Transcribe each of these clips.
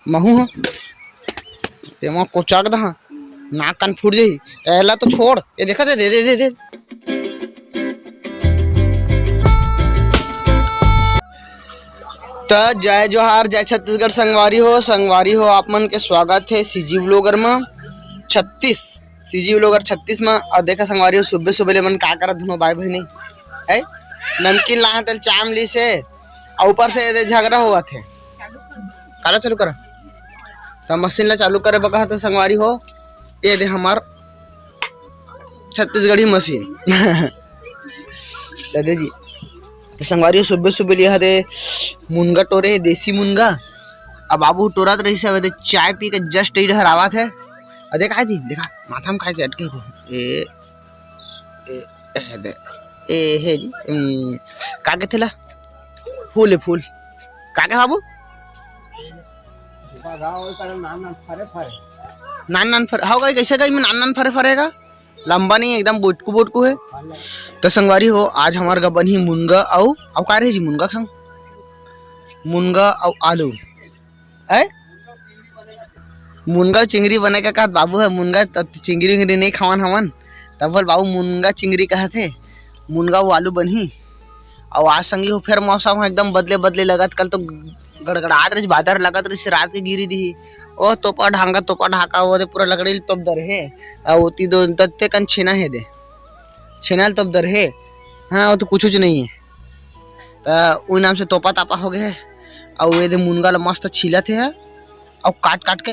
महू हो ते मां कोचाक दा नाक कान फूट जाही एला तो छोड़ ये देखा दे दे दे दे, दे। तो जय जोहार जय छत्तीसगढ़ संगवारी हो आप मन के स्वागत है सीजी व्लॉगर में 36 सीजी व्लॉगर 36 में। और देखा संगवारी हो सुबह सुबह ले मन का करत धुनो भाई बहनी है नमकीन लाहा तेल चाम ली से और ऊपर से झगड़ा हुआ थे काला चालू करा तो मशीन ला चालू करे बका तो संगवारी हो ये दे हमार छत्तीसगढ़ी मशीन दादा जी संगवारी सुबह सुबह लिया दे मुनगा टोरे देसी मुनगा अब बाबू टोरत रही से दे चाय पी के जस्ट इधर आवात है अरे का जी देखा माथा में खाए अटके ए दे ए हे जी का के थेला फूल फूल का के बाबू नान फरे हाँ गई कैसे गई नान फरे फरेगा लंबा नहीं एकदम बोटकू है। तो संगवारी हो आज हमार का बनी मुनगा औ का रही जी मुनगा संग मुनगा और आलू है मुनगा चिंगरी बने का बाबू है मुनगा चिंगरी उंगरी नहीं खावन हवन तब बोल बाबू मुनगा चिंगरी कहते मुनगा वो आलू बनी और आज संगी हो फिर मौसम एकदम बदले लगत कल तो गड़गड़ात रही बादर लगत रही रात की गिरी दी ओ तोपा ढाका वो पूरा लकड़ी तब दर है और ती दो तत्ते कन छेना है दे छेना तब दर है हाँ वो तो कुछ नहीं है तो वो नाम से तोपा तापा हो गए और ये दे मुनगा ला मस्त छीला थे और काट के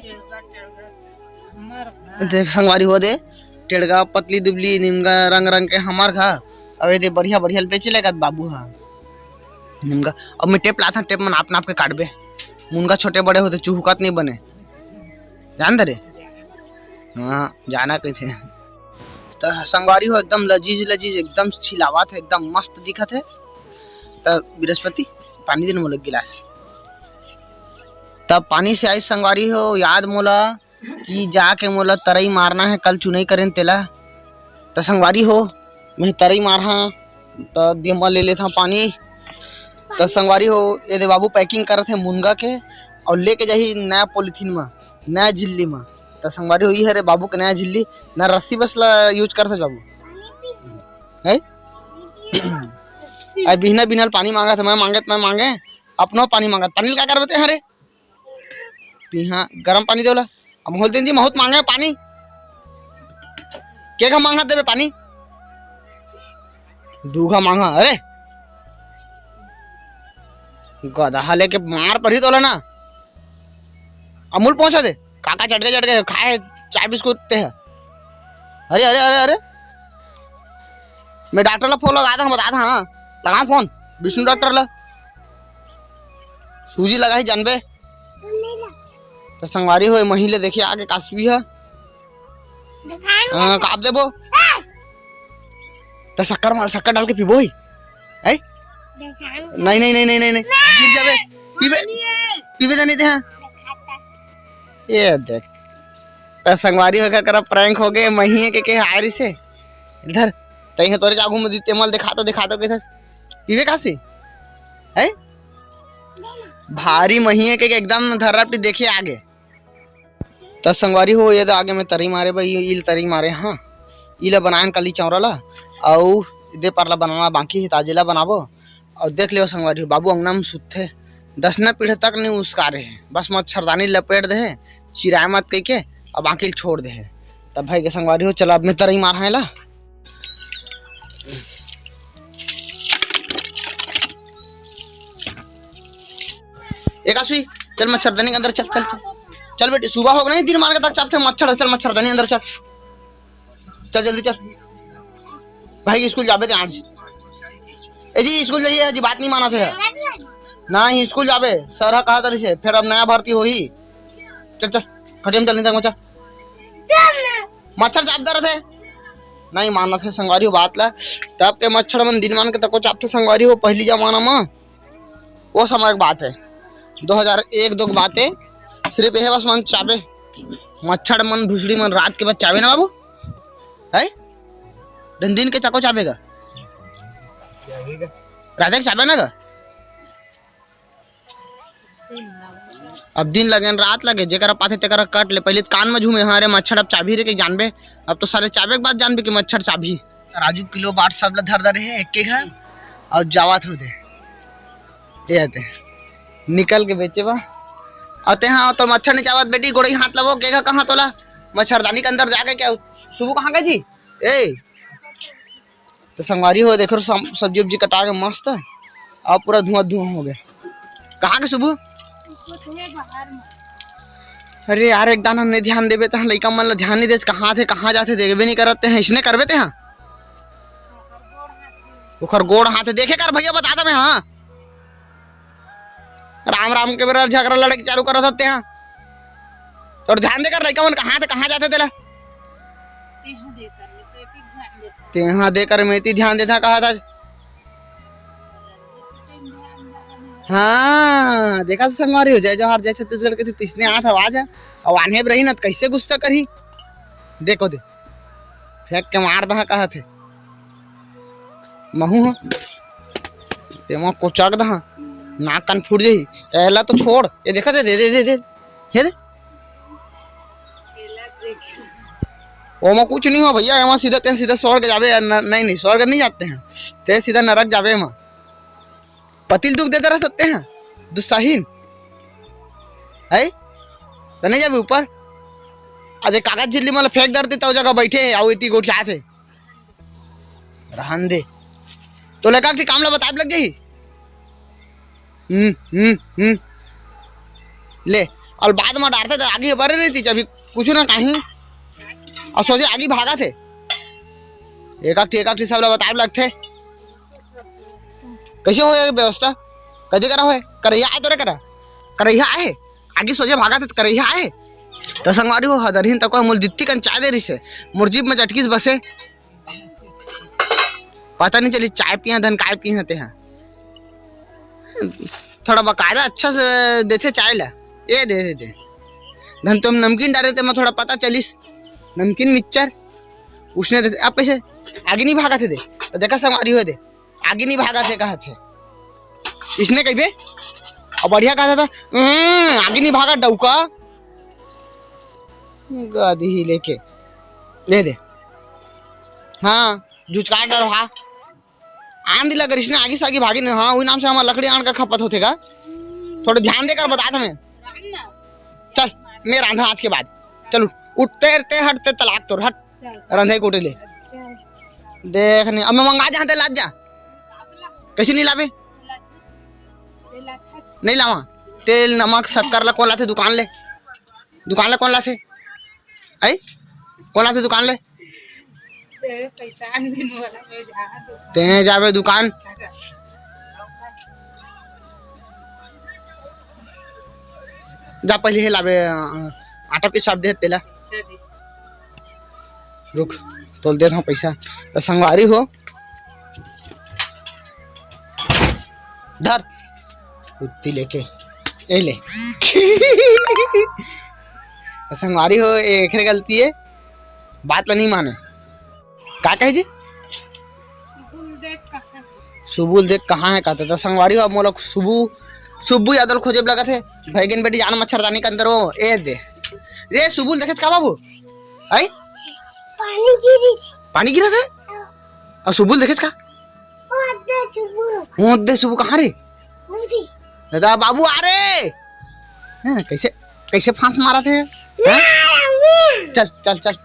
देख संगवारी हो दे टेड़गा पतली दुबली निमगा रंग के हमार घा अब ये दे बढ़िया बेचे लगा बाबू हाँ निमगा अब मैं टेप लाता टेप में नाप के काटबे मुनगा छोटे बड़े होते चूहकत नहीं बने जान दे हाँ जाना कही थे तो संगवारी हो एकदम लजीज एकदम छिलावत है एकदम मस्त दिखत है। तो बृहस्पति पानी दिन मोला गिलास तब पानी से आई संगवारी हो याद मोला कि जाके मोला तरई मारना है कल चुनाई करें तेला तो संगवारी हो मैं तरई मारा तो दिमा ले लेता पानी तो संगवारी हो ये दे बाबू पैकिंग करत है मुनगा के और लेके जाही नया पॉलिथीन में नया झिल्ली में तो संगवारी हो ये रे बाबू के नया झिल्ली ना रस्सी बस ला यूज करते बाबू है आई बिना पानी मांगा था मैं मांगे अपनो पानी मांगा पानी क्या करते हरे हाँ गरम पानी देला अब बोलते जी बहुत मांगे पानी के का मांगा देवे पानी दूघा मांगा अरे गधा लेके मार पर ही तोला ना अमूल पहुंचा दे काका चट के खाए चाय बिस्कुट ते है अरे मैं डॉक्टर ला फोन लगा था बता था हाँ लगा फोन विष्णु डॉक्टर ला सूजी लगा ही जानबे तो संगवारी हो महीले देखिए आगे कासवी है काप देबो तो शक्कर डाल के पीबो ही है नहीं गिर जावे पीबे जानी थे ये देख तो संगवारी हो कर प्रैंक हो गए महीने के हारी से इधर तई तोरे जागू में दीते मल दिखा तो कैसे पीबे कासी है भारी महीने के एकदम धर्रापटी देखिए आगे तो संगवारी हो ये तो आगे में तरी मारे भाई इल तरी मारे हाँ इला बनाए कली चौरा ला और दे पारला बनाना बाकी है ताजेला बनाबो और देख लियो संगवारी हो बाबू अंगना में सुते 10 पीढ़ी तक नहीं उसका रहे बस मच्छरदानी लपेट दे चिराय मत कह के और बाकी छोड़ दे तब भाई के संगवारी हो चला अब मैं तरही मार है ला एक आसवी चल मच्छरदानी के अंदर चल बेटी सुबह हो गई दिन मार के तक चापते मच्छर चल मच्छरदानी अंदर चल जल्दी चल भाई स्कूल जाबे थे आज ए जी स्कूल जाइए जी बात नहीं माना थे ना ही स्कूल जाबे सर कहा तरी से फिर अब नया भर्ती हो ही चल खटियम चल नहीं मच्छर चापते रहे नहीं माना थे संगवारी हो बात ला तब के मच्छर मन दिन मान के तको चापते संगवारी हो पहली जमाना में वो समय की बात है 2001-2 की बात है सिर्फ यह बस मन चाबे मच्छर मन भूसड़ी मन रात के बाद चाबे ना बाबू है दिन के चाको चाबेगा रात के चाबे ना गा अब दिन लगे रात लगे जेकरा पाथे तेकरा कट ले। पहले कान में झूमे हमारे मच्छर अब चाबी रे के जानबे। अब तो साले चाबे के बाद जानबे कि मच्छर चाबी। राजू किलो बाट सब ला धर धर है एक के घर और जावत हो दे ये निकल के बेचे बा आते हाँ तो मच्छर नहीं चावत बेटी गोड़ी हाथ लगो के कहाँ तोला मच्छरदानी के अंदर जाके क्या सुबह कहाँ गए जी ए तो संगवारी हो देखो सब्जी उब्जी कटा के मस्त अब पूरा धुआं धुआं हो गया। कहाँ के सुबह अरे यार एक दाना नहीं ध्यान देवे तो लड़का मन ला ध्यान नहीं दे कहाँ थे कहाँ जाते देखबे नहीं करते हैं इसने करबे ते हाँ उखर गोड़ हाथ देखे कर भैया बता दे हाँ राम राम के बेरा झगड़ा लड़के चालू कर सकते हैं और ध्यान देकर लड़का मन कहाँ थे कहाँ जाते तेला तेहा देकर मेती ध्यान देता कहा था। हाँ देखा संगवारी हो जाए जो हर जैसे छत्तीसगढ़ के थे तिसने आठ आवाज है और आने रही ना कैसे गुस्सा करी देखो दे फेंक के मार दहा कहा थे महू हो कोचक दहा नाक कान फूट जाही एला तो छोड़ ये देखा दे दे दे दे दे ये दे ओमा कुछ नहीं हो भैया एमा सीधा ते सीधा स्वर्ग जावे नहीं स्वर्ग नहीं जाते हैं ते सीधा नरक जावे एमा पतिल दुख देते रह सकते हैं दुस्साहीन है तो नहीं जावे ऊपर अरे कागज झिल्ली मतलब फेंक दर देता जगह बैठे आओ इतनी गोठिया थे रहन दे तो लगा कि काम ला बता लग जाही ले और बाद में डालते तो आगे बढ़े नहीं थी अभी कुछ ना कहीं और सोचे आगे भागा थे एक सब बता लगते कैसे हो व्यवस्था कदे करा है करैया आए तो रे करा करैया आए आगे सोचे भागा थे करैया आए तो संगवारी हो हदरहीन तक मूल दित्ती कन चाय दे रही से मुर्जीब में चटकीस बसे पता नहीं चली चाय पिया धन काय पिए होते हैं थोड़ा बकायदा अच्छा से देते चाय ला ये दे देते धन तुम नमकीन डाले थे मैं थोड़ा पता चलिस नमकीन मिक्सचर उसने देते अब पैसे आगे नहीं भागा थे दे तो देखा संगवारी हो दे आगे नहीं भागा थे कहा थे इसने कही बे और बढ़िया कहा था आगे नहीं भागा डौका गादी ही लेके ले दे हाँ जुचकार डर हाँ आन दिला कर इसने आगे से आगे भागी नहीं हाँ वही नाम से हमारा लकड़ी आन का खपत होते का थोड़ा ध्यान देकर बता था मैं चल मैं रांधा आज के बाद चल उठते हटते तलाक तोर हट रंधे कोटे ले देख नहीं अब मैं मंगा जा लाद जा कैसे नहीं लावे नहीं लावा तेल नमक शक्कर ला कौन लाते दुकान ले कौन लाते आई कौन लाते दुकान ले ते जावे दुकान जा पहले हे लावे आटा के छाप दे तेला रुक तोल दे रहा पैसा तो संगवारी हो धर कुत्ती लेके ए ले संगवारी हो एक गलती है बात नहीं माने का कहे जी सुबुल देख कहाँ है कहते तो संगवारी हो मोला सुबु यादव खोजे लगा थे भैगिन बेटी जान मच्छरदानी के अंदर हो ए दे रे सुबुल देखे का बाबू आई पानी गिरा था और सुबुल देखे का दे सुबु कहाँ रे दादा बाबू आ रे कैसे कैसे फांस मारा थे चल चल चल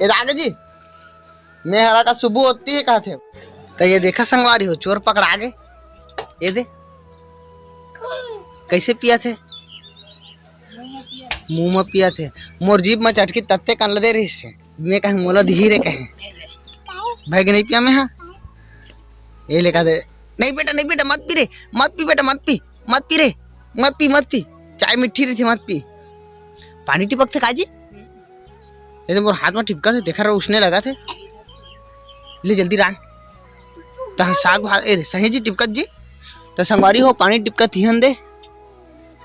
ये आगे जी मैं हरा का सुबह होती है कहा थे तो ये देखा संगवारी हो चोर पकड़ा गए ये दे कैसे पिया थे मुंह में पिया थे मोर जीप में चटकी तत्ते कन दे रही से मैं कहीं मोला धीरे कहे भाई नहीं पिया मैं हाँ ये लेकर दे नहीं बेटा मत पी रे मत पी बेटा मत पी रे मत पी चाय मिट्टी रही थी मत पी पानी टिपक थे काजी ये तो मोर हाथ में टिपका थे देखा रहा उसने लगा थे ले जल्दी रान तो साग सही जी टिपकत जी तो संगवारी हो पानी टिपका थिहन दे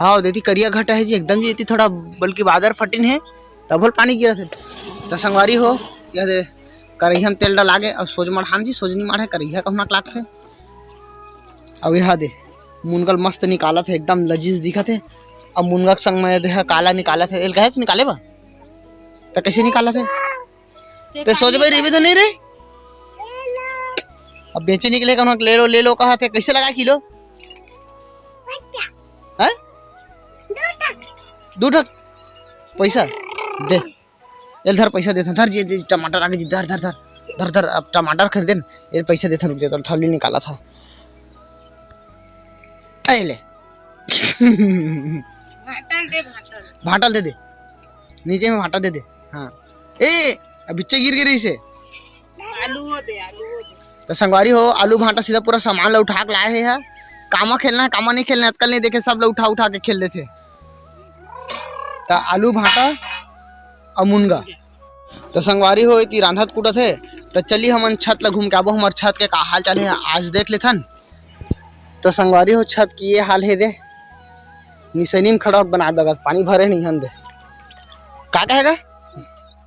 हाँ देती करिया घटा है जी एकदम जी थोड़ा बल्कि बादर फटिन है तब पानी गिरा थे तो संगवारी हो यह दे करैया तेल डालागे और सोज मढ़ान जी सोजनी माढ़े करैया कहना लाग थे अब यह दे मुनगल मस्त निकाला थे एकदम लजीज दिखा थे अब मुनगा के संग में देहा काला निकाला थे एल कहे निकाले बा तो कैसे निकाला थे ते सोच भाई रेबे तो नहीं रे अब बेचे निकले कौन ले लो कहा थे कैसे लगा किलो हैं 2 ठक पैसा दे एल धर पैसा दे धर जी टमाटर आगे धर धर धर धर धर अब टमाटर खरीदे ये पैसा देता रुक जा तो थैली निकाला था ले भाटल दे दे नीचे में भाटा दे दे हाँ ए बिच्चे गिर गिरी से आलू दे तो संगवारी हो आलू भाटा सीधा पूरा सामान ला उठा के लाए है यार कामा खेलना है कामा नहीं खेलना है अक्कल नहीं देखे सब लोग उठा के खेल रहे थे तो आलू भाटा और मुनगा तो संगवारी हो इतनी रांधत कूटत है तो चलिए हम छत ला घूम के आबो हमारे छत के का हाल चाल है आज देख लेथन तो संगवारी हो छत की ये हाल है दे निसैनी में खड़ा बना देगा पानी भरे नहीं हम दे का कहेगा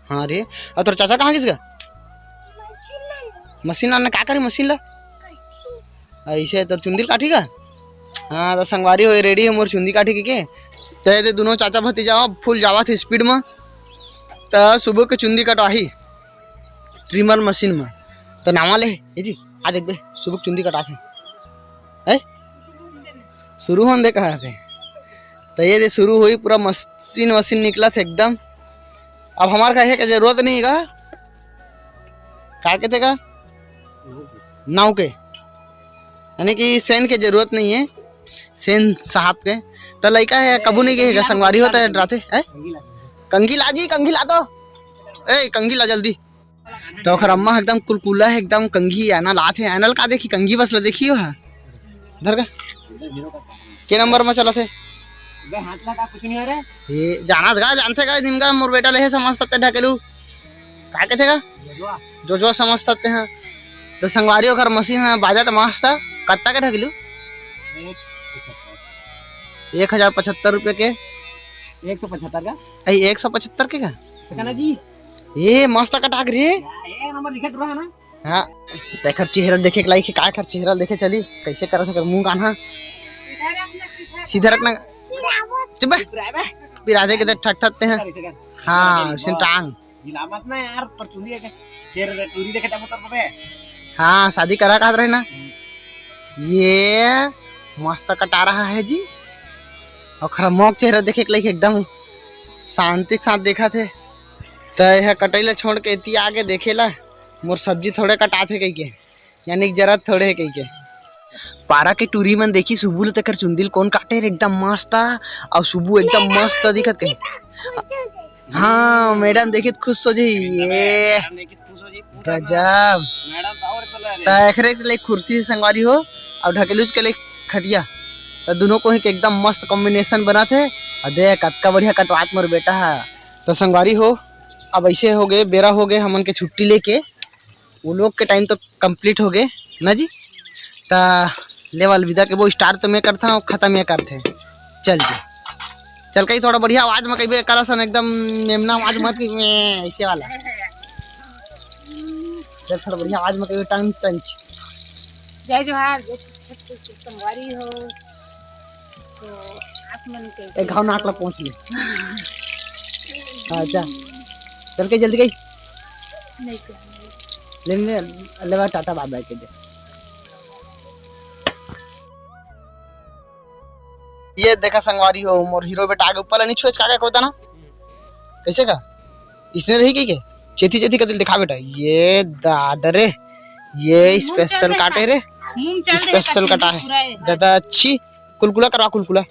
हाँ रे और तोर चाचा कहाँ किसका मशीन लाना क्या करे मशीन ला ऐसे तो चुंदी काटी का हाँ तो संगवारी हो रेडी है मोर चुंदी काटी के तो दोनों चाचा भतीजा फुल जावा थे स्पीड में तो सुबह के चुंदी कटवाही ट्रिमर मशीन में तो नावा ले ये जी आ देख बे सुबह चुंदी कटा थे शुरू होने दे कहा थे तो ये शुरू हुई पूरा मशीन निकला था एकदम अब हमारे का है क्या जरूरत नहीं है का कहते का नाव के यानी कि सेन के जरूरत नहीं है सेन साहब के तो लड़का है कबू नहीं गए संगवारी होता है डराते है कंघी ला जी कंघी ला दो ए कंघी ला जल्दी तो खर अम्मा एकदम कुलकुला है एकदम कंघी आना लाते एनल का देखी कंघी बस ला देखी हो इधर का के नंबर में चला थे ये जाना था जानते का निमगा मोर बेटा ले समझ सकते ढकेलू का कहते का जो समझ सकते हैं तो संगवारियों घर मशीन बाजा तो मस्त था कट्टा के ढकेलू 1075 रुपये के 175 का 175 के का सकना जी ये मस्त कटा रे ये नंबर दिखत रहा ना हाँ देखर चेहरा देखे के लाइक का कर चेहरा देखे चली कैसे करत है मुंह कान्हा सीधा रखना चुप बिरादे के ठक ठकते हैं हाँ सिन टांग गिला मत ना यार पर चुंदी है फिर टूरी देखे तब पे हाँ शादी करा कहा रहे ना ये मस्त कटा रहा है जी और खरमोक चेहरा देखे के लाइक एकदम शांति के साथ देखा थे तो यह कटैला छोड़ के इतनी आगे देखेला मोर सब्जी थोड़े कटाथे कही के यानी जरूरत थोड़े है कही के पारा के टूरी मन देखी सुबू ले तकर चुंदिल कौन काटे रे एकदम मस्त और सुबू एकदम मस्त दिखत कही हाँ मैडम देखित खुश हो जी ये गजब तखरे के लिए कुर्सी संगवारी हो और ढकेलूज के लिए खटिया तो दोनों को ही एकदम मस्त कॉम्बिनेशन बना थे और देख कतका बढ़िया कटवात मोर बेटा है तो संगवारी हो अब ऐसे हो गए बेरा हो गए हमन के छुट्टी लेके वो लोग के टाइम तो कंप्लीट हो गए ना जी ता लेवल विदा के वो स्टार्ट तो मैं करता हूँ खत्म ये करते चल जी चल कहीं थोड़ा बढ़िया आवाज में कहीं करा सन एकदम मेमना आवाज मत की ऐसे वाला चल थोड़ा बढ़िया आवाज में कहीं टाइम टंच जय जोहार संगवारी हो तो आप मन के एक घाव नाक ला पहुंच ले अच्छा चल के जल्दी गई नहीं ले टाटा बाय बाय के दे ये देखा संगवारी हो मोर हीरो बेटा आगे ऊपर नहीं छोड़ का होता ना कैसे का इसने रही की के चेती चेती का दिल दिखा बेटा ये दादरे ये स्पेशल काटे रे स्पेशल कटा है दादा अच्छी कुलकुला करवा कुलकुला